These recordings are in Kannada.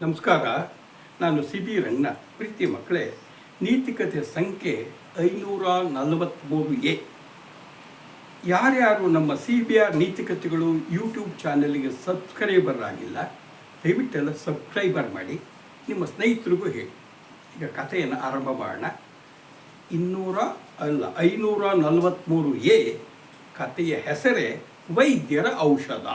ನಮಸ್ಕಾರ. ನಾನು ಸಿ ಬಿ ರಂಗನ ಪ್ರೀತಿ ಮಕ್ಕಳೇ. ನೀತಿಕತೆ ಸಂಖ್ಯೆ 543A. ಯಾರ್ಯಾರು ನಮ್ಮ CBR ನೀತಿಕತೆಗಳು ಯೂಟ್ಯೂಬ್ ಚಾನಲ್ಗೆ ಸಬ್ಸ್ಕ್ರೈಬರ್ ಆಗಿಲ್ಲ, ದಯವಿಟ್ಟೆಲ್ಲ ಸಬ್ಸ್ಕ್ರೈಬರ್ ಮಾಡಿ, ನಿಮ್ಮ ಸ್ನೇಹಿತರಿಗೂ ಹೇಳಿ. ಈಗ ಕಥೆಯನ್ನು ಆರಂಭ ಮಾಡೋಣ. 543A ಕಥೆಯ ಹೆಸರೇ ವೈದ್ಯರ ಔಷಧ.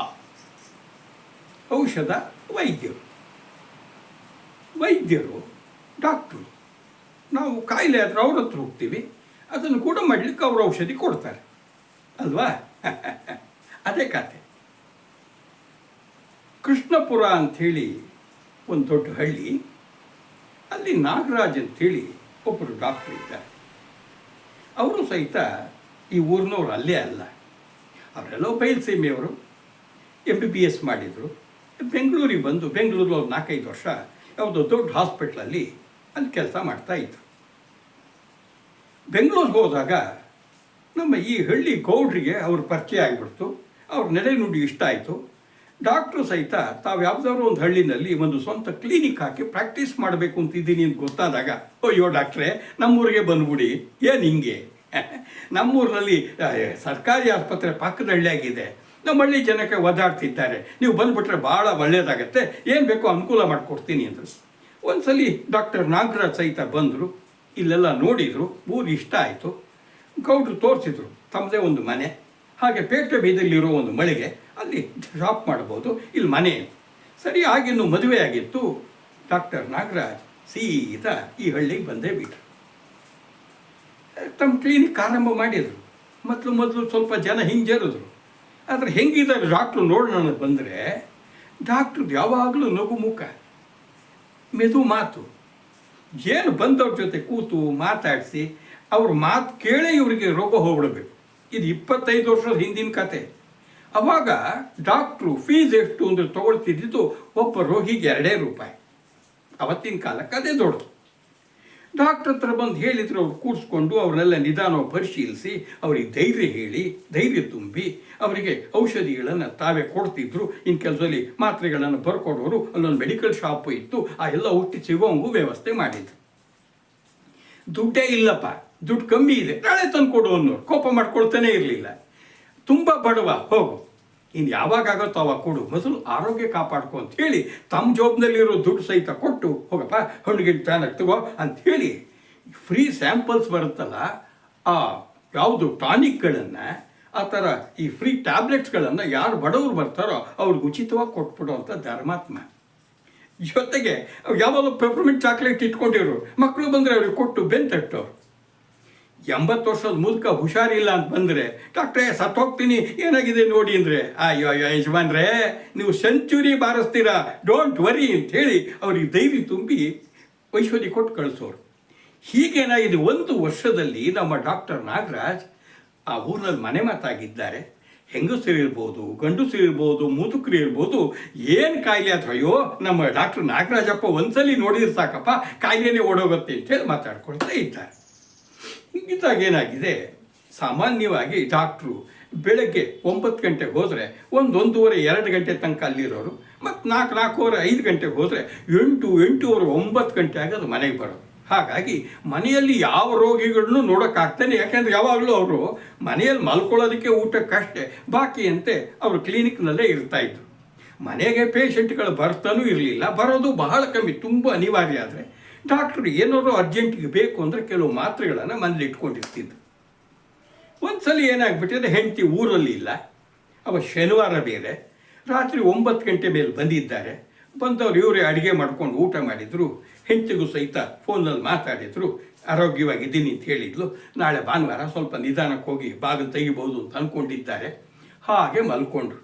ವೈದ್ಯರು ಡಾಕ್ಟ್ರು. ನಾವು ಕಾಯಿಲೆ ಆದರೆ ಅವ್ರ ಹತ್ರ ಹೋಗ್ತೀವಿ, ಅದನ್ನು ಕೂಡ ಮಾಡಲಿಕ್ಕೆ ಅವರು ಔಷಧಿ ಕೊಡ್ತಾರೆ ಅಲ್ವಾ? ಅದೇ ಕತೆ. ಕೃಷ್ಣಪುರ ಅಂಥೇಳಿ ಒಂದು ದೊಡ್ಡ ಹಳ್ಳಿ. ಅಲ್ಲಿ ನಾಗರಾಜ್ ಅಂಥೇಳಿ ಒಬ್ಬರು ಡಾಕ್ಟ್ರು ಇದ್ದಾರೆ. ಅವರು ಸಹಿತ ಈ ಊರಿನವ್ರು ಅಲ್ಲೇ ಅಲ್ಲ, ಅವರೆಲ್ಲೋ ಬಯಲುಸೀಮೆಯವರು. MBBS ಮಾಡಿದರು. ಬೆಂಗಳೂರಿಗೆ ಬಂದು ಬೆಂಗಳೂರಲ್ಲಿ ಒಂದು 4-5 ವರ್ಷ ಯಾವುದೋ ದೊಡ್ಡ ಹಾಸ್ಪಿಟ್ಲಲ್ಲಿ ಅಲ್ಲಿ ಕೆಲಸ ಮಾಡ್ತಾಯಿದ್ರು. ಬೆಂಗಳೂರಿಗೆ ಹೋದಾಗ ನಮ್ಮ ಈ ಹಳ್ಳಿ ಗೌಡ್ರಿಗೆ ಅವ್ರ ಪರಿಚಯ ಆಗಿಬಿಡ್ತು. ಅವ್ರ ನಡೆನುಡಿ ಇಷ್ಟ ಆಯಿತು. ಡಾಕ್ಟ್ರು ಸಹಿತ ತಾವು ಯಾವುದಾದ್ರು ಒಂದು ಹಳ್ಳಿನಲ್ಲಿ ಒಂದು ಸ್ವಂತ ಕ್ಲಿನಿಕ್ ಹಾಕಿ ಪ್ರಾಕ್ಟೀಸ್ ಮಾಡಬೇಕು ಅಂತಿದ್ದೀನಿ ಅಂತ ಗೊತ್ತಾದಾಗ, ಅಯ್ಯೋ ಡಾಕ್ಟ್ರೇ, ನಮ್ಮೂರಿಗೆ ಬಂದ್ಬಿಡಿ. ಏನು ಹಿಂಗೆ? ನಮ್ಮೂರಿನಲ್ಲಿ ಸರ್ಕಾರಿ ಆಸ್ಪತ್ರೆ ಪಕ್ಕದ ಹಳ್ಳಿಯಾಗಿದೆ, ನಮ್ಮ ಹಳ್ಳಿ ಜನಕ್ಕೆ ಒದಾಡ್ತಿದ್ದಾರೆ, ನೀವು ಬಂದುಬಿಟ್ರೆ ಭಾಳ ಒಳ್ಳೆಯದಾಗತ್ತೆ, ಏನು ಬೇಕೋ ಅನುಕೂಲ ಮಾಡಿಕೊಡ್ತೀನಿ ಅಂದರು. ಒಂದ್ಸಲಿ ಡಾಕ್ಟರ್ ನಾಗರಾಜ್ ಸಹಿತ ಬಂದರು. ಇಲ್ಲೆಲ್ಲ ನೋಡಿದರು, ಊರು ಇಷ್ಟ ಆಯಿತು. ಗೌಡ್ರು ತೋರಿಸಿದ್ರು ತಮ್ಮದೇ ಒಂದು ಮನೆ, ಹಾಗೆ ಪೇಟೆ ಬೀದಲ್ಲಿರೋ ಒಂದು ಮಳಿಗೆ, ಅಲ್ಲಿ ಶಾಪ್ ಮಾಡ್ಬೋದು, ಇಲ್ಲಿ ಮನೆ. ಸರಿ, ಆಗಿನ್ನು ಮದುವೆ ಆಗಿತ್ತು. ಡಾಕ್ಟರ್ ನಾಗರಾಜ್ ಸೀದಾ ಈ ಹಳ್ಳಿಗೆ ಬಂದೇ ಬಿಟ್ರು. ತಮ್ಮ ಕ್ಲಿನಿಕ್ ಆರಂಭ ಮಾಡಿದರು. ಮೊದಲು ಸ್ವಲ್ಪ ಜನ ಹಿಂಜರಿದ್ರು. ಆದರೆ ಹೆಂಗಿದ್ದಾರೆ ಡಾಕ್ಟ್ರು ನೋಡೋಣ ಬಂದರೆ, ಡಾಕ್ಟ್ರದ್ದು ಯಾವಾಗಲೂ ನಗು ಮುಖ, ಮೆದು ಮಾತು. ಏನು ಬಂದವ್ರ ಜೊತೆ ಕೂತು ಮಾತಾಡಿಸಿ ಅವ್ರ ಮಾತು ಕೇಳೇ ಇವರಿಗೆ ರೋಗ ಹೋಗ್ಬಿಡ್ಬೇಕು. ಇದು 25 ವರ್ಷದ ಹಿಂದಿನ ಕತೆ. ಅವಾಗ ಡಾಕ್ಟ್ರು ಫೀಸ್ ಎಷ್ಟು ಅಂದರೆ ತೊಗೊಳ್ತಿದ್ದು ಒಬ್ಬ ರೋಗಿಗೆ ₹2. ಅವತ್ತಿನ ಕಾಲಕ್ಕೆ ಅದೇ ದೊಡ್ಡದು. ಡಾಕ್ಟ್ರ್ ಹತ್ರ ಬಂದು ಹೇಳಿದ್ರು. ಅವ್ರು ಕೂರಿಸ್ಕೊಂಡು ಅವ್ರನ್ನೆಲ್ಲ ನಿಧಾನವಾಗಿ ಪರಿಶೀಲಿಸಿ ಅವ್ರಿಗೆ ಧೈರ್ಯ ಹೇಳಿ, ಧೈರ್ಯ ತುಂಬಿ ಅವರಿಗೆ ಔಷಧಿಗಳನ್ನು ತಾವೇ ಕೊಡ್ತಿದ್ರು. ಇನ್ನು ಕೆಲಸದಲ್ಲಿ ಮಾತ್ರೆಗಳನ್ನು ಬರ್ಕೊಡೋರು. ಅಲ್ಲೊಂದು ಮೆಡಿಕಲ್ ಶಾಪು ಇತ್ತು, ಆ ಎಲ್ಲ ಹುಟ್ಟಿ ಸಿಗೋಂಗೂ ವ್ಯವಸ್ಥೆ ಮಾಡಿದ್ರು. ದುಡ್ಡೇ ಇಲ್ಲಪ್ಪ, ದುಡ್ಡು ಕಮ್ಮಿ ಇದೆ, ನಾಳೆ ತಂದು ಕೊಡು ಅನ್ನೋರು. ಕೋಪ ಮಾಡ್ಕೊಳ್ತಾನೆ ಇರಲಿಲ್ಲ. ತುಂಬ ಬಡವ, ಹೋಗು, ಇನ್ನು ಯಾವಾಗತ್ತೋ ಅವಾಗ ಕೊಡು, ಮೊದಲು ಆರೋಗ್ಯ ಕಾಪಾಡ್ಕೊ ಅಂತ ಹೇಳಿ ತಮ್ಮ ಜೋಬ್ನಲ್ಲಿರೋ ದುಡ್ಡು ಸಹಿತ ಕೊಟ್ಟು, ಹೋಗಪ್ಪ ಹಣ್ಣುಗಿಟ್ಟು ಚೆನ್ನಾಗಿ ತಗೋ ಅಂಥೇಳಿ ಫ್ರೀ ಸ್ಯಾಂಪಲ್ಸ್ ಬರುತ್ತಲ್ಲ, ಆ ಯಾವುದು ಟಾನಿಕ್ಗಳನ್ನು, ಆ ಥರ ಈ ಫ್ರೀ ಟ್ಯಾಬ್ಲೆಟ್ಸ್ಗಳನ್ನು ಯಾರು ಬಡವರು ಬರ್ತಾರೋ ಅವ್ರಿಗೆ ಉಚಿತವಾಗಿ ಕೊಟ್ಬಿಡೋವಂಥ ಧರ್ಮಾತ್ಮ. ಜೊತೆಗೆ ಯಾವಾಗಲೂ ಪೆಪರ್ಮೆಂಟ್ ಚಾಕ್ಲೇಟ್ ಇಟ್ಕೊಂಡಿರು, ಮಕ್ಕಳು ಬಂದರೆ ಅವ್ರಿಗೆ ಕೊಟ್ಟು ಬೆಂತಟ್ಟೋರು. 80 ವರ್ಷದ ಮುದುಕ ಹುಷಾರಿಲ್ಲ ಅಂತ ಬಂದರೆ, ಡಾಕ್ಟ್ರೇ ಸತ್ತೋಗ್ತೀನಿ, ಏನಾಗಿದೆ ನೋಡಿ ಅಂದರೆ, ಅಯ್ಯೋ ಯಜಮಾನ್ರೇ ನೀವು ಸೆಂಚುರಿ ಬಾರಿಸ್ತೀರಾ, ಡೋಂಟ್ ವರಿ ಅಂಥೇಳಿ ಅವ್ರಿಗೆ ಧೈರ್ಯ ತುಂಬಿ ಔಷಧಿ ಕೊಟ್ಟು ಕಳಿಸೋರು. ಹೀಗೇನಾಗಿದೆ, 1 ವರ್ಷದಲ್ಲಿ ನಮ್ಮ ಡಾಕ್ಟರ್ ನಾಗರಾಜ್ ಆ ಊರಲ್ಲಿ ಮನೆ ಮಾತಾಗಿದ್ದಾರೆ. ಹೆಂಗಸರು ಇರ್ಬೋದು, ಗಂಡಸರು ಇರ್ಬೋದು, ಮುದುಕರು ಇರ್ಬೋದು, ಏನು ಕಾಯಿಲೆ ಅಥವಾ ಅಯ್ಯೋ ನಮ್ಮ ಡಾಕ್ಟರ್ ನಾಗರಾಜಪ್ಪ ಒಂದ್ಸಲಿ ನೋಡಿದ್ರೆ ಸಾಕಪ್ಪ ಕಾಯಿಲೆನೇ ಓಡೋಗುತ್ತೆ ಅಂತೇಳಿ ಮಾತಾಡ್ಕೊಳ್ತಾ ಇದ್ದಾರೆ. ಇದ್ದಾಗ ಏನಾಗಿದೆ, ಸಾಮಾನ್ಯವಾಗಿ ಡಾಕ್ಟ್ರು ಬೆಳಗ್ಗೆ 9 ಗಂಟೆಗೆ ಹೋದರೆ 1-1:30-2 ಗಂಟೆ ತನಕ ಅಲ್ಲಿರೋರು. ಮತ್ತು 4-4:15 ಗಂಟೆಗೆ ಹೋದರೆ 8-8:30-9 ಗಂಟೆ ಆಗೋದು ಮನೆಗೆ ಬರೋದು. ಹಾಗಾಗಿ ಮನೆಯಲ್ಲಿ ಯಾವ ರೋಗಿಗಳನ್ನೂ ನೋಡೋಕ್ಕಾಗ್ತಾನೆ. ಯಾಕೆಂದರೆ ಯಾವಾಗಲೂ ಅವರು ಮನೆಯಲ್ಲಿ ಮಲ್ಕೊಳ್ಳೋದಕ್ಕೆ ಊಟಕ್ಕಷ್ಟೇ, ಬಾಕಿಯಂತೆ ಅವರು ಕ್ಲಿನಿಕ್ನಲ್ಲೇ ಇರ್ತಾಯಿದ್ರು. ಮನೆಗೆ ಪೇಷಂಟ್ಗಳು ಬರ್ತಾನೂ ಇರಲಿಲ್ಲ, ಬರೋದು ಬಹಳ ಕಮ್ಮಿ. ತುಂಬ ಅನಿವಾರ್ಯ ಆದರೆ ಡಾಕ್ಟ್ರು ಏನಾದರೂ ಅರ್ಜೆಂಟಿಗೆ ಬೇಕು ಅಂದರೆ ಕೆಲವು ಮಾತ್ರೆಗಳನ್ನು ಮನೇಲಿ ಇಟ್ಕೊಂಡಿರ್ತಿದ್ರು. ಒಂದು ಸಲ ಏನಾಗ್ಬಿಟ್ಟಿದೆ, ಹೆಂಡತಿ ಊರಲ್ಲಿ ಇಲ್ಲ, ಅವ ಶನಿವಾರ ಬೇರೆ. ರಾತ್ರಿ 9 ಗಂಟೆ ಮೇಲೆ ಬಂದಿದ್ದಾರೆ. ಬಂದವರು ಇವರೇ ಅಡುಗೆ ಮಾಡ್ಕೊಂಡು ಊಟ ಮಾಡಿದರು. ಹೆಂಡತಿಗೂ ಸಹಿತ ಫೋನಲ್ಲಿ ಮಾತಾಡಿದರು. ಆರೋಗ್ಯವಾಗಿದ್ದೀನಿ ಅಂತ ಹೇಳಿದ್ಲು. ನಾಳೆ ಭಾನುವಾರ ಸ್ವಲ್ಪ ನಿಧಾನಕ್ಕೆ ಹೋಗಿ ಬಾಗಿಲು ತೆಗಿಬೋದು ಅಂತ ಅಂದ್ಕೊಂಡಿದ್ದಾರೆ. ಹಾಗೆ ಮಲ್ಕೊಂಡ್ರು.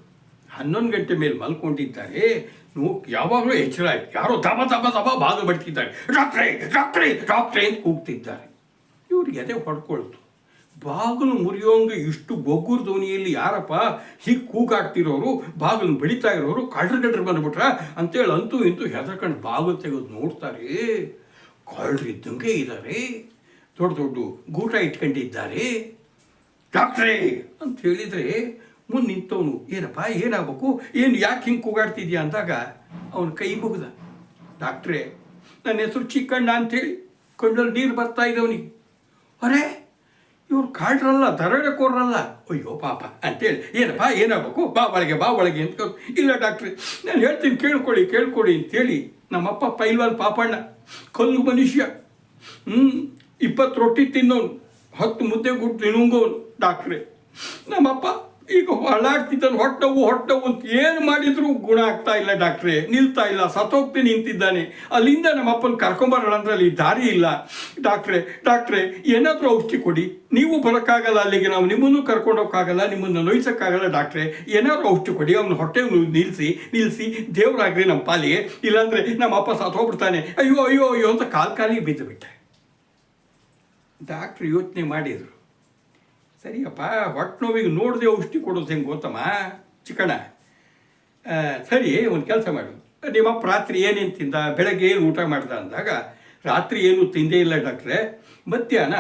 11 ಗಂಟೆ ಮೇಲೆ ಮಲ್ಕೊಂಡಿದ್ದಾರೆ. ಯಾವಾಗಲೂ ಎಚ್ಚರ ಆಯ್ತು, ಯಾರೋ ದಬ ದಬ ದಬ ಬಾಗಿಲು ಬಡ್ತಿದ್ದಾರೆ. ಡಾಕ್ಟ್ರೇ ಡಾಕ್ಟ್ರೇ ಡಾಕ್ಟ್ರೇ ಅಂತ ಕೂಗ್ತಿದ್ದಾರೆ. ಇವ್ರಿಗೆ ಅದೇ ಹೊಡ್ಕೊಳ್ತು. ಬಾಗಿಲು ಮುರಿಯೋಂಗೆ ಇಷ್ಟು ಗೊಗ್ಗುರ ಧ್ವನಿಯಲ್ಲಿ ಯಾರಪ್ಪ ಹೀಗೆ ಕೂಗಾಡ್ತಿರೋರು, ಬಾಗಿಲು ಬಡಿತಾ ಇರೋರು, ಕಳ್ರು ಬಂದ್ಬಿಟ್ರ ಅಂತೇಳಿ ಅಂತೂ ಇಂತೂ ಹೆದರ್ಕೊಂಡು ಬಾಗಿಲು ತೆಗೆದು ನೋಡ್ತಾರೆ. ಕಳ್ರು ಇದ್ದಂಗೆ ಇದ್ದಾರೆ, ದೊಡ್ಡ ದೊಡ್ಡ ಗೂಟ ಇಟ್ಕೊಂಡಿದ್ದಾರೆ. ಡಾಕ್ಟ್ರೇ ಅಂತ ಹೇಳಿದರೆ ಮುಂದೆ ನಿಂತವನು ಏನಪ್ಪ ಏನಾಗಬೇಕು, ಏನು ಯಾಕೆ ಹಿಂಗೆ ಕೂಗಾಡ್ತಿದ್ಯಾ ಅಂದಾಗ ಅವನ ಕೈ ಮುಗ್ದ. ಡಾಕ್ಟ್ರೇ ನನ್ನ ಹೆಸರು ಚಿಕ್ಕಣ್ಣ ಅಂಥೇಳಿ ಕಣ್ಣಲ್ಲಿ ನೀರು ಬರ್ತಾ ಇದ್ದವನಿಗೆ. ಅರೇ ಇವ್ರು ಕಾಡ್ರಲ್ಲ, ದರೋಡೆಕೋರಲ್ಲ. ಅಯ್ಯೋ ಪಾಪ ಅಂತೇಳಿ, ಏನಪ್ಪ ಏನಾಗಬೇಕು, ಬಾ ಒಳಗೆ ಬಾ ಒಳಗೆ ಅಂತ. ಇಲ್ಲ ಡಾಕ್ಟ್ರಿ ನಾನು ಹೇಳ್ತೀನಿ ಕೇಳ್ಕೊಡಿ ಅಂತೇಳಿ ನಮ್ಮಪ್ಪ ಪೈಲ್ವಾನ್ ಪಾಪಣ್ಣ, ಕಲ್ಲು ಮನುಷ್ಯ, 20 ರೊಟ್ಟಿ ತಿನ್ನೋನು, 10 ಮುದ್ದೆ ಗುಟ್ಟು ನುಂಗೋನು ಡಾಕ್ಟ್ರೇ. ನಮ್ಮಪ್ಪ ಈಗ ಹೊಳಾಡ್ತಿದ್ದಾನೆ, ಹೊಟ್ಟವು ಅಂತ ಏನು ಮಾಡಿದ್ರು ಗುಣ ಆಗ್ತಾ ಇಲ್ಲ ಡಾಕ್ಟ್ರೇ, ನಿಲ್ತಾ ಇಲ್ಲ, ಸತ್ತೋಗ್ತಿ ನಿಂತಿದ್ದಾನೆ. ಅಲ್ಲಿಂದ ನಮ್ಮಪ್ಪನ ಕರ್ಕೊಂಬರೋಣ ಅಂದ್ರೆ ಅಲ್ಲಿ ದಾರಿ ಇಲ್ಲ ಡಾಕ್ಟ್ರೇ ಏನಾದರೂ ಔಷಧಿ ಕೊಡಿ. ನೀವು ಬರೋಕ್ಕಾಗಲ್ಲ ಅಲ್ಲಿಗೆ, ನಾವು ನಿಮ್ಮನ್ನು ಕರ್ಕೊಂಡೋಗಕ್ಕಾಗಲ್ಲ, ನಿಮ್ಮನ್ನು ನೋಯಿಸೋಕ್ಕಾಗಲ್ಲ ಡಾಕ್ಟ್ರೇ, ಏನಾದರೂ ಔಷಧಿ ಕೊಡಿ, ಅವನ ಹೊಟ್ಟೆ ನಿಲ್ಲಿಸಿ ದೇವರಾಗ್ರಿ ನಮ್ಮ ಪಾಲಿಗೆ, ಇಲ್ಲಾಂದರೆ ನಮ್ಮಪ್ಪ ಸತ್ತೋಗ್ಬಿಡ್ತಾನೆ, ಅಯ್ಯೋ ಅಂತ ಕಾಲಿಗೆ ಬಿದ್ದು ಬಿಟ್ಟೆ. ಡಾಕ್ಟ್ರು ಯೋಚನೆ ಮಾಡಿದರು, ಸರಿಯಪ್ಪ ಹೊಟ್ಟೆ ನೋವಿಗೆ ನೋಡದೆ ಔಷಧಿ ಕೊಡೋದು ಹೆಂಗೆ ಗೊತ್ತಮ್ಮ ಚಿಕ್ಕಣ್ಣ, ಸರಿ ಒಂದು ಕೆಲಸ ಮಾಡು, ನಿಮ್ಮಪ್ಪ ರಾತ್ರಿ ಏನೇನು ತಿಂದ, ಬೆಳಗ್ಗೆ ಏನು ಊಟ ಮಾಡ್ದ ಅಂದಾಗ, ರಾತ್ರಿ ಏನು ತಿಂದೇ ಇಲ್ಲ ಡಾಕ್ಟ್ರೆ, ಮಧ್ಯಾಹ್ನ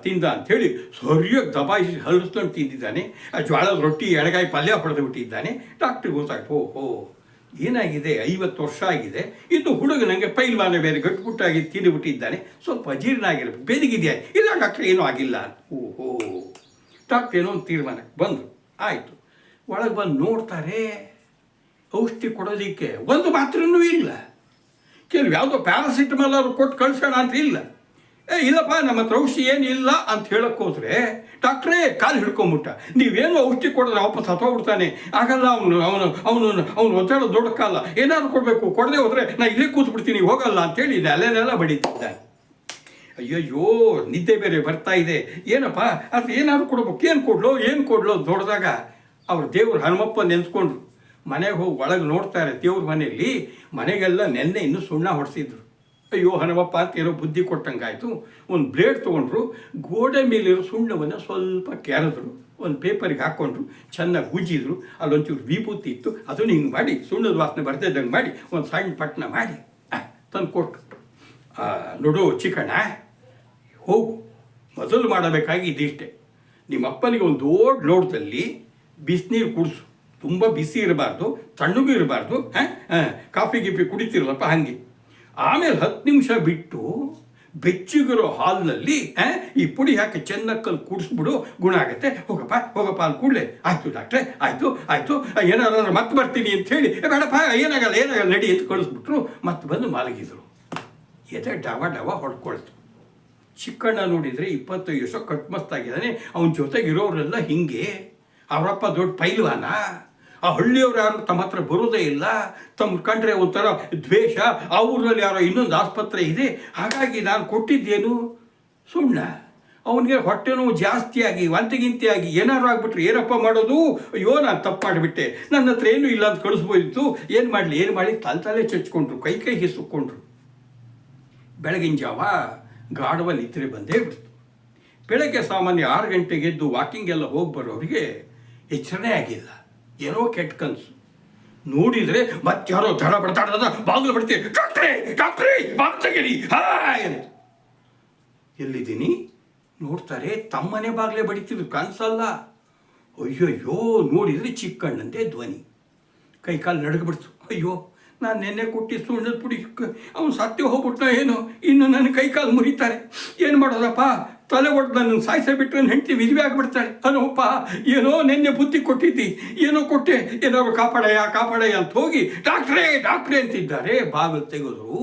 ತಿಂದ ಅಂಥೇಳಿ ಸರಿಯಾಗಿ ದಬಾಯಿಸಿ ಹಲ್ಲಿಸ್ಕೊಂಡು ತಿಂದಿದ್ದಾನೆ. ಆ ಜ್ವಾಳದ ರೊಟ್ಟಿ ಎಡಗಾಯಿ ಪಲ್ಯ ಹೊಡೆದು ಬಿಟ್ಟಿದ್ದಾನೆ. ಡಾಕ್ಟ್ರಿಗೆ ಗೊತ್ತಾಗ್ತು, ಓಹೋ ಏನಾಗಿದೆ, 50 ವರ್ಷ ಆಗಿದೆ, ಇನ್ನು ಹುಡುಗ ನನಗೆ ಪೈಲ್ವಾನ ಬೇರೆ ಗಟ್ಟುಗುಟ್ಟಾಗಿ ತಿಂದುಬಿಟ್ಟಿದ್ದಾನೆ, ಸ್ವಲ್ಪ ಅಜೀರ್ಣ ಆಗಿರಬೇಕು, ಬೆದಿಗಿದೆಯಾ? ಇಲ್ಲ ಡಾಕ್ಟ್ರೆ ಏನೂ ಆಗಿಲ್ಲ. ಓಹೋ ಡಾಕ್ಟ್ರ್ ಏನೋ ಒಂದು ತೀರ್ಮಾನಕ್ಕೆ ಬಂದರು. ಆಯಿತು, ಒಳಗೆ ಬಂದು ನೋಡ್ತಾರೆ, ಔಷಧಿ ಕೊಡೋದಕ್ಕೆ ಒಂದು ಮಾತ್ರೆನೂ ಇಲ್ಲ. ಕೆಲವು ಯಾವುದೋ ಪ್ಯಾರಾಸಿಟಮಾಲ್ ಅವ್ರು ಕೊಟ್ಟು ಕಳಿಸೋಣ ಅಂತ ಇಲ್ಲ. ಇಲ್ಲಪ್ಪ ನಮ್ಮ ಹತ್ರ ಔಷಧಿ ಏನಿಲ್ಲ ಅಂತ ಹೇಳಕ್ಕೆ ಹೋದರೆ ಡಾಕ್ಟ್ರೇ ಕಾಲು ಹಿಡ್ಕೊಂಬಿಟ್ಟ, ನೀವೇನು ಔಷಧಿ ಕೊಡಿದ್ರೆ ವಾಪಸ್ ಹತ್ತೋಗ್ಬಿಡ್ತಾನೆ, ಆಗಲ್ಲ, ಅವನು ಒತ್ತಡ ದೊಡ್ಡ ಕಾಲ, ಏನಾದ್ರು ಕೊಡಬೇಕು, ಕೊಡದೆ ಹೋದರೆ ನಾನು ಇಲ್ಲೇ ಕೂತ್ಬಿಡ್ತೀನಿ, ಹೋಗಲ್ಲ ಅಂತೇಳಿ ಅಲ್ಲೇನೆಲ್ಲ ಬಡೀತಿದ್ದಾನೆ. ಅಯ್ಯಯ್ಯೋ ನಿದ್ದೆ ಬೇರೆ ಬರ್ತಾ ಇದೆ, ಏನಪ್ಪ ಅದು ಏನಾದ್ರು ಕೊಡ್ಬೇಕು, ಏನು ಕೊಡ್ಲೋ ನೋಡಿದಾಗ ಅವ್ರು ದೇವ್ರು ಹನುಮಪ್ಪ ನೆನೆಸ್ಕೊಂಡ್ರು. ಮನೆಗೆ ಹೋಗಿ ಒಳಗೆ ನೋಡ್ತಾರೆ, ದೇವ್ರ ಮನೆಯಲ್ಲಿ ಮನೆಗೆಲ್ಲ ನೆನ್ನೆ ಇನ್ನೂ ಸುಣ್ಣ ಹೊಡೆಸಿದ್ರು. ಅಯ್ಯೋ ಹನುಮಪ್ಪ ಅಂತ ಏನೋ ಬುದ್ಧಿ ಕೊಟ್ಟಂಗಾಯಿತು. ಒಂದು ಬ್ಲೇಡ್ ತೊಗೊಂಡ್ರು, ಗೋಡೆ ಮೇಲಿರೋ ಸುಣ್ಣವನ್ನು ಸ್ವಲ್ಪ ಕೆರೆದ್ರು, ಒಂದು ಪೇಪರಿಗೆ ಹಾಕ್ಕೊಂಡ್ರು, ಚೆನ್ನಾಗಿ ಗುಜ್ಜಿದ್ರು, ಅಲ್ಲೊಂಚೂರು ವಿಭೂತಿ ಇತ್ತು, ಅದನ್ನು ಹಿಂಗೆ ಮಾಡಿ ಸುಣ್ಣದ ವಾಸನೆ ಬರ್ತಿದ್ದಂಗೆ ಮಾಡಿ ಒಂದು ಸಣ್ಣ ಪಟ್ಟಣ ಮಾಡಿ ತಂದು ಕೊಟ್ಟು, ನೋಡು ಚಿಕ್ಕಣ್ಣ, ಹೋಗು, ಮೊದಲು ಮಾಡಬೇಕಾಗಿ ಇದಿಷ್ಟೇ, ನಿಮ್ಮ ಅಪ್ಪನಿಗೆ ಒಂದು ದೊಡ್ಡ ಲೋಟದಲ್ಲಿ ಬಿಸಿನೀರು ಕುಡಿಸು, ತುಂಬ ಬಿಸಿ ಇರಬಾರ್ದು, ತಣ್ಣಗೂ ಇರಬಾರ್ದು, ಕಾಫಿ ಗಿಫಿ ಕುಡಿತಿರಲ್ಲಪ್ಪ ಹಾಗೆ. ಆಮೇಲೆ 10 ನಿಮಿಷ ಬಿಟ್ಟು ಬೆಚ್ಚಗಿರೋ ಹಾಲ್ನಲ್ಲಿ ಈ ಪುಡಿ ಹಾಕಿ ಚೆನ್ನಾಗಿ ಕೂಡಿಸ್ಬಿಡು, ಗುಣ ಆಗುತ್ತೆ, ಹೋಗಪ್ಪ ಅಂತ ಕೂಡಲೇ ಆಯಿತು ಡಾಕ್ಟ್ರೆ, ಆಯಿತು ಏನಾದ್ರು ಮತ್ತೆ ಬರ್ತೀನಿ ಅಂತ ಹೇಳಿ, ಬೇಡಪ್ಪ ಏನಾಗಲ್ಲ ನಡಿ ಅಂತ ಕಳಿಸ್ಬಿಟ್ರು. ಮತ್ತೆ ಬಂದು ಮಲಗಿದ್ರು. ಎದೆ ಡವ ಹೊಡ್ಕೊಳ್ತು. ಚಿಕ್ಕಣ್ಣ ನೋಡಿದರೆ 25 ವರ್ಷ ಕಟ್ಮಸ್ತಾಗಿದ್ದಾನೆ, ಅವನ ಜೊತೆಗಿರೋರೆಲ್ಲ ಹಿಂಗೆ. ಅವರಪ್ಪ ದೊಡ್ಡ ಪೈಲ್ವಾನ, ಆ ಹಳ್ಳಿಯವ್ರು ಯಾರು ತಮ್ಮ ಹತ್ರ ಬರೋದೇ ಇಲ್ಲ, ತಮ್ಮ ಕಂಡ್ರೆ ಒಂಥರ ದ್ವೇಷ. ಆ ಊರಲ್ಲಿ ಯಾರೋ ಇನ್ನೊಂದು ಆಸ್ಪತ್ರೆ ಇದೆ, ಹಾಗಾಗಿ ನಾನು ಕೊಟ್ಟಿದ್ದೇನು ಸುಣ್ಣ. ಅವನಿಗೆ ಹೊಟ್ಟೆ ನೋವು ಜಾಸ್ತಿಯಾಗಿ ವಾಂತಿಗಿಂತಿಯಾಗಿ ಏನಾರು ಆಗ್ಬಿಟ್ರೆ ಏನಪ್ಪ ಮಾಡೋದು, ಅಯ್ಯೋ ನಾನು ತಪ್ಪು ಮಾಡಿಬಿಟ್ಟೆ, ನನ್ನ ಹತ್ರ ಏನೂ ಇಲ್ಲ ಅಂತ ಕಳಿಸ್ಬೋದಿತ್ತು, ಏನು ಮಾಡಿ ತಲೆ ಚಚ್ಕೊಂಡ್ರು, ಕೈ ಹಿಸುಕ್ಕೊಂಡ್ರು. ಬೆಳಗಿನ ಜಾವ ಗಾಢವ ನಿದ್ರೆ ಬಂದೇ ಬಿಡ್ತು. ಬೆಳಗ್ಗೆ ಸಾಮಾನ್ಯ 6 ಗಂಟೆಗೆ ಎದ್ದು ವಾಕಿಂಗ್ ಎಲ್ಲ ಹೋಗಿ ಬರೋರಿಗೆ ಎಚ್ಚರಣೆ ಆಗಿಲ್ಲ, ಏನೋ ಕೆಟ್ಟ ಕನಸು. ನೋಡಿದರೆ ಮತ್ತೆ ಯಾರೋ ದಡ ಬಡ್ತಾಡ್ದ, ಬಾಗಿಲು ಬಿಡ್ತೀವಿ, ಡಾಕ್ಟ್ರೇ ಬಾಗಿಲು ತೆಗೀರಿ ಹಾಯ್ ಅಂತ. ಎಲ್ಲಿದ್ದೀನಿ ನೋಡ್ತಾರೆ, ತಮ್ಮನೆ ಬಾಗಿಲೇ ಬಡಿತಿದ್ರು, ಕನಸಲ್ಲ. ಅಯ್ಯಯ್ಯೋ ನೋಡಿದರೆ ಚಿಕ್ಕಣ್ಣಂದೇ ಧ್ವನಿ. ಕೈ ಕಾಲು ನಡಗ್ಬಿಡ್ತು. ಅಯ್ಯೋ ನಾನು ನೆನ್ನೆ ಕೊಟ್ಟು ಸುಣ್ಣದ ಪುಡಿ ಅವನು ಸತ್ಯ ಹೋಗ್ಬಿಟ್ನ ಏನೋ, ಇನ್ನು ನನ್ನ ಕೈ ಕಾಲು ಮುರಿತಾರೆ, ಏನು ಮಾಡೋದಪ್ಪ, ತಲೆ ಹೊಡೆದು ನನ್ನ ಸಾಯಿಸಿಬಿಟ್ರೆ ನನ್ನ ಹೆಂಡತಿ ವಿಧವೆ ಆಗಿಬಿಡ್ತಾಳೆ. ಅನೋಪ್ಪ ಏನೋ ನೆನ್ನೆ ಬುದ್ಧಿ ಕೊಟ್ಟಿದ್ದಿ, ಏನೋ ಕೊಟ್ಟೆ, ಏನಾದ್ರು ಕಾಪಾಡಯ್ಯ ಅಂತ ಹೋಗಿ ಡಾಕ್ಟ್ರೇ ಅಂತಿದ್ದಾರೆ. ಬಾಗಿಲು ತೆಗೆದ್ರು.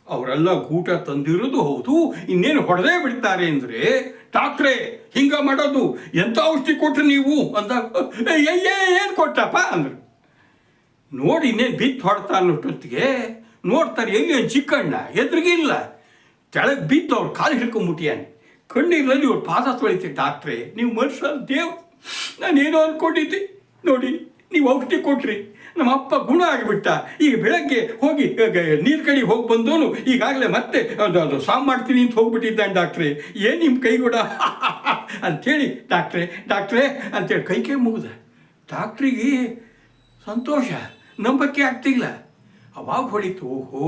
ಅವರೆಲ್ಲ ಊಟ ತಂದಿರೋದು ಹೌದು, ಇನ್ನೇನು ಹೊಡೆದೇ ಬಿಡ್ತಾರೆ ಅಂದರೆ, ಡಾಕ್ಟ್ರೇ ಹಿಂಗ ಮಾಡೋದು, ಎಂಥ ಔಷಧಿ ಕೊಟ್ರಿ ನೀವು ಅಂದಾಗ, ಏನು ಕೊಟ್ಟಪ್ಪ ಅಂದರು. ನೋಡಿ ಇನ್ನೇನು ಬಿತ್ತು ಹೊಡ್ತಾ ಅನ್ನೋಷ್ಟೊತ್ತಿಗೆ ನೋಡ್ತಾರೆ, ಎಲ್ಲಿ ಚಿಕ್ಕಣ್ಣ ಎದುರಿಗಿಲ್ಲ, ಕೆಳಗೆ ಬಿದ್ದು ಅವ್ರು ಕಾಲು ಹಿಡ್ಕೊಂಬಿಟ್ಟಿಯಾನೆ. ಕಣ್ಣೀರಲ್ಲಿ ಇವ್ರು ಪಾದ ತೊಳಿತೆ. ಡಾಕ್ಟ್ರೇ ನೀವು ಮನುಷ್ಯ ದೇವ್, ನಾನೇನೋ ಅಂದ್ಕೊಂಡಿದ್ದೆ, ನೋಡಿ ನೀವು ಔಷಧಿ ಕೊಟ್ರಿ, ನಮ್ಮ ಅಪ್ಪ ಗುಣ ಆಗಿಬಿಟ್ಟ. ಈಗ ಬೆಳಗ್ಗೆ ಹೋಗಿ ನೀರು ಕಡೆಗೆ ಹೋಗಿ ಬಂದವನು ಈಗಾಗಲೇ ಮತ್ತೆ ಅದು ಸಾಂಬ್ ಮಾಡ್ತೀನಿ ಅಂತ ಹೋಗ್ಬಿಟ್ಟಿದ್ದಾನೆ. ಡಾಕ್ಟ್ರೇ ಏನು ನಿಮ್ಮ ಕೈಗೂಡ ಅಂಥೇಳಿ ಡಾಕ್ಟ್ರೇ ಅಂತೇಳಿ ಕೈ ಮುಗಿದ. ಡಾಕ್ಟ್ರಿಗೆ ಸಂತೋಷ, ನಂಬಕ್ಕೆ ಆಗ್ತಿಲ್ಲ. ಅವಾಗ ಹೊಳಿತು, ಓಹೋ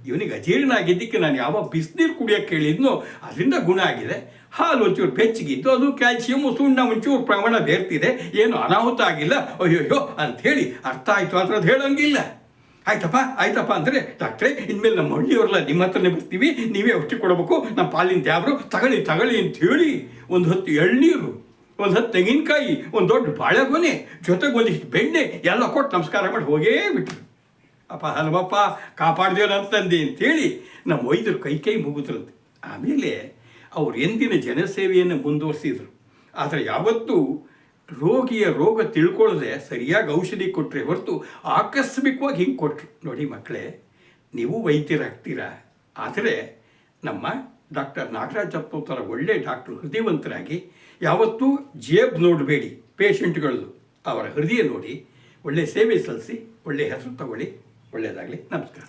ಇವನಿಗೆ ಅಜೀರ್ಣ ಆಗಿದ್ದಕ್ಕೆ ನಾನು ಯಾವಾಗ ಬಿಸಿನೀರು ಕುಡಿಯೋಕ್ಕೆ ಹೇಳಿದ್ನೋ ಅದರಿಂದ ಗುಣ ಆಗಿದೆ. ಹಾಲು ಒಂಚೂರು ಬೆಚ್ಚಗಿದ್ದು, ಅದು ಕ್ಯಾಲ್ಸಿಯಮ್ ಸುಣ್ಣ ಒಂಚೂರು ಪ್ರಮಾಣ ಬೇರ್ತಿದೆ, ಏನು ಅನಾಹುತ ಆಗಿಲ್ಲ, ಅಯ್ಯೋಯ್ಯೋ ಅಂಥೇಳಿ ಅರ್ಥ ಆಯಿತು. ಅದ್ರದ್ದು ಹೇಳೋಂಗಿಲ್ಲ. ಆಯ್ತಪ್ಪ ಅಂದರೆ ಡಾಕ್ಟ್ರೇ ಇನ್ಮೇಲೆ ನಮ್ಮ ಹಳ್ಳಿಯವ್ರಲ್ಲ ನಿಮ್ಮ ಹತ್ರನೇ ಬರ್ತೀವಿ, ನೀವೇ ಔಷಧಿ ಕೊಡಬೇಕು, ನಮ್ಮ ಪಾಲಿನ ತ್ಯಾಬ್ರು ತಗೊಳ್ಳಿ ಅಂಥೇಳಿ ಒಂದು ಹೊತ್ತು ಎಳ್ನೀರು, ಒಂದು ಹೊತ್ತು ತೆಂಗಿನಕಾಯಿ, ಒಂದು ದೊಡ್ಡ ಬಾಳೆಗೊನೆ ಜೊತೆಗೆ ಒಂದಿಷ್ಟು ಬೆಣ್ಣೆ ಎಲ್ಲ ಕೊಟ್ಟು ನಮಸ್ಕಾರ ಮಾಡಿ ಹೋಗೇ ಬಿಟ್ರು. ಅಪ್ಪ ಹನುಮಪ್ಪ ಕಾಪಾಡ್ದೇವನಂತಂದು ಅಂಥೇಳಿ ನಮ್ಮ ವೈದ್ಯರು ಕೈ ಮುಗಿದ್ರಂತೆ. ಆಮೇಲೆ ಅವ್ರು ಎಂದಿನ ಜನಸೇವೆಯನ್ನು ಮುಂದುವರಿಸಿದರು. ಆದರೆ ಯಾವತ್ತೂ ರೋಗಿಯ ರೋಗ ತಿಳ್ಕೊಳ್ಳದೆ ಸರಿಯಾಗಿ ಔಷಧಿ ಕೊಟ್ಟರೆ ಹೊರತು ಆಕಸ್ಮಿಕವಾಗಿ ಹಿಂಗೆ ಕೊಟ್ಟರು. ನೋಡಿ ಮಕ್ಕಳೇ, ನೀವು ವೈದ್ಯರಾಗ್ತೀರಾ, ಆದರೆ ನಮ್ಮ ಡಾಕ್ಟರ್ ನಾಗರಾಜಪ್ಪ ಥರ ಒಳ್ಳೆ ಡಾಕ್ಟ್ರು ಹೃದಯವಂತರಾಗಿ ಯಾವತ್ತೂ ಜೇಬ್ ನೋಡಬೇಡಿ, ಪೇಷಂಟ್ಗಳದ್ದು ಅವರ ಹೃದಯ ನೋಡಿ ಒಳ್ಳೆಯ ಸೇವೆ ಸಲ್ಲಿಸಿ ಒಳ್ಳೆಯ ಹೆಸರು ತಗೊಳ್ಳಿ. ಒಳ್ಳೆಯದಾಗಲಿ. ನಮಸ್ಕಾರ.